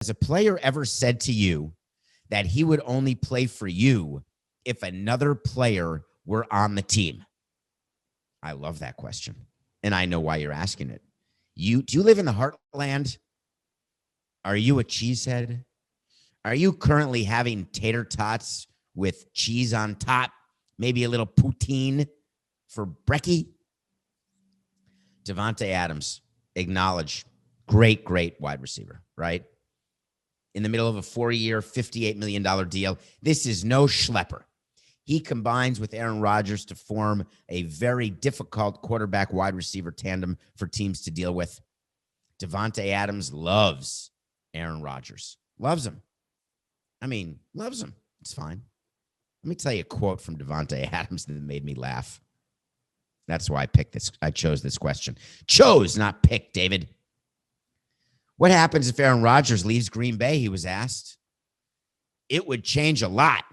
Has a player ever said to you that he would only play for you if another player were on the team? I love that question. And I know why you're asking it. Do you live in the heartland? Are you a cheesehead? Are you currently having tater tots with cheese on top? Maybe a little poutine for brekkie? Davante Adams, acknowledge, great wide receiver, right? In the middle of a 4-year, $58 million deal. This is no schlepper. He combines with Aaron Rodgers to form a very difficult quarterback wide receiver tandem for teams to deal with. Davante Adams loves Aaron Rodgers. Loves him. Loves him. It's fine. Let me tell you a quote from Davante Adams that made me laugh. That's why I chose this question. Chose, not picked, David. What happens if Aaron Rodgers leaves Green Bay, he was asked. It would change a lot.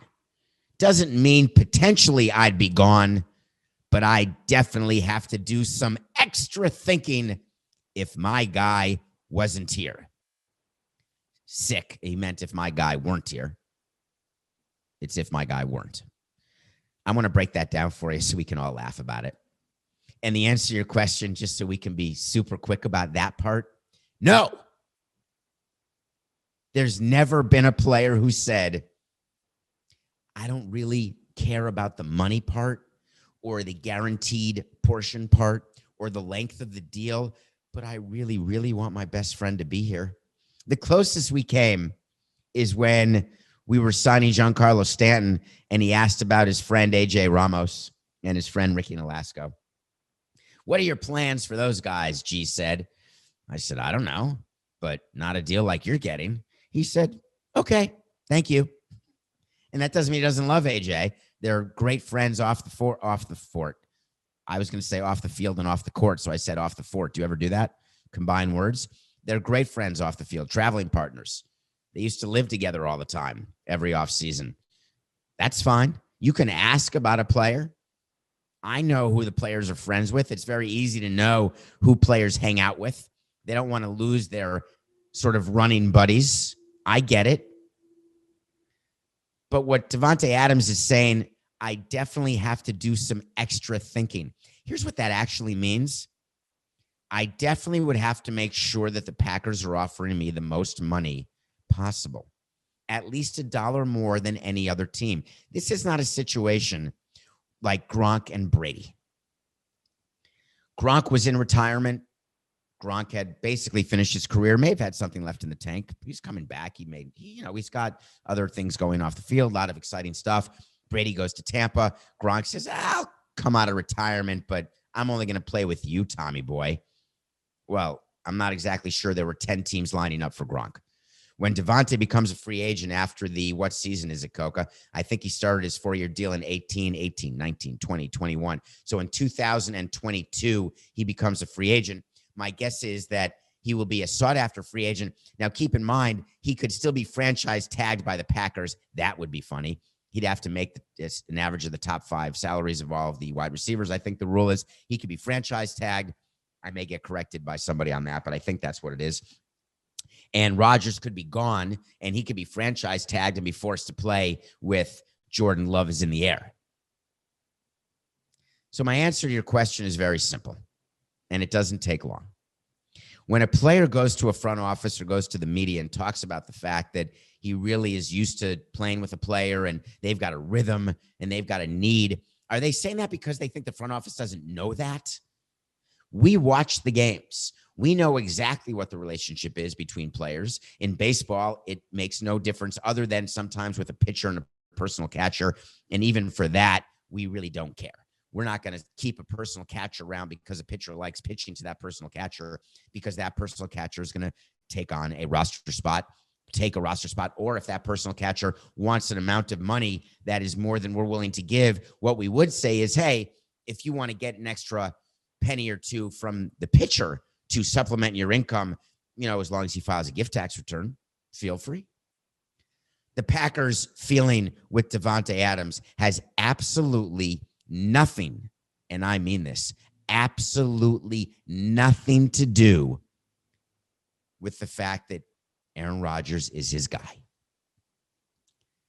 Doesn't mean potentially I'd be gone, but I definitely have to do some extra thinking if my guy wasn't here. Sick. He meant if my guy weren't here. It's if my guy weren't. I'm going to break that down for you so we can all laugh about it. And the answer to your question, just so we can be super quick about that part, no. There's never been a player who said, I don't really care about the money part or the guaranteed portion part or the length of the deal, but I really want my best friend to be here. The closest we came is when we were signing Giancarlo Stanton and he asked about his friend AJ Ramos and his friend Ricky Nolasco. What are your plans for those guys? G said. I said, I don't know, but not a deal like you're getting. He said, okay, thank you. And that doesn't mean he doesn't love AJ. They're great friends off the fort. I was going to say off the field and off the court, so I said off the fort. Do you ever do that? Combine words? They're great friends off the field, traveling partners. They used to live together all the time, every offseason. That's fine. You can ask about a player. I know who the players are friends with. It's very easy to know who players hang out with. They don't want to lose their sort of running buddies. I get it. But what Davante Adams is saying, I definitely have to do some extra thinking. Here's what that actually means. I definitely would have to make sure that the Packers are offering me the most money possible, at least $1 more than any other team. This is not a situation like Gronk and Brady. Gronk was in retirement. Gronk had basically finished his career, may have had something left in the tank. He's coming back. He's got other things going off the field, a lot of exciting stuff. Brady goes to Tampa. Gronk says, I'll come out of retirement, but I'm only going to play with you, Tommy boy. Well, I'm not exactly sure there were 10 teams lining up for Gronk. When Davante becomes a free agent after what season is it, Coca? I think he started his 4-year deal in 18, 19, 20, 21. So in 2022, he becomes a free agent. My guess is that he will be a sought-after free agent. Now, keep in mind, he could still be franchise tagged by the Packers. That would be funny. He'd have to make an average of the top 5 salaries of all of the wide receivers. I think the rule is he could be franchise tagged. I may get corrected by somebody on that, but I think that's what it is. And Rodgers could be gone, and he could be franchise tagged and be forced to play with Jordan Love is in the air. So my answer to your question is very simple, and it doesn't take long. When a player goes to a front office or goes to the media and talks about the fact that he really is used to playing with a player and they've got a rhythm and they've got a need, are they saying that because they think the front office doesn't know that? We watch the games. We know exactly what the relationship is between players. In baseball, it makes no difference other than sometimes with a pitcher and a personal catcher. And even for that, we really don't care. We're not going to keep a personal catcher around because a pitcher likes pitching to that personal catcher because that personal catcher is going to take a roster spot, or if that personal catcher wants an amount of money that is more than we're willing to give, what we would say is, hey, if you want to get an extra penny or two from the pitcher to supplement your income, as long as he files a gift tax return, feel free. The Packers' feeling with Davante Adams has absolutely nothing, and I mean this, absolutely nothing to do with the fact that Aaron Rodgers is his guy.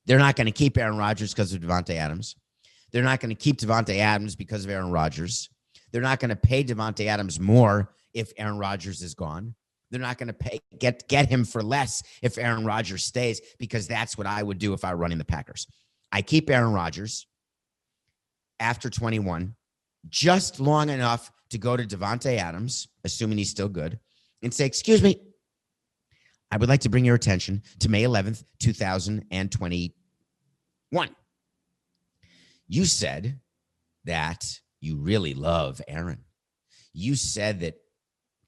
They're not going to keep Aaron Rodgers because of Davante Adams. They're not going to keep Davante Adams because of Aaron Rodgers. They're not going to pay Davante Adams more if Aaron Rodgers is gone. They're not going to get him for less if Aaron Rodgers stays, because that's what I would do if I were running the Packers. I keep Aaron Rodgers after 21, just long enough to go to Davante Adams, assuming he's still good, and say, excuse me, I would like to bring your attention to May 11th, 2021. You said that you really love Aaron. You said that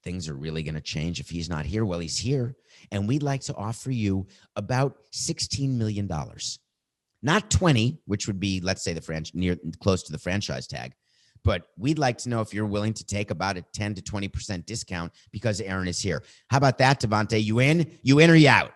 things are really going to change if he's not here. Well, he's here, and we'd like to offer you about $16 million. Not 20, which would be, let's say, close to the franchise tag. But we'd like to know if you're willing to take about a 10 to 20% discount because Aaron is here. How about that, Davante? You in or you out?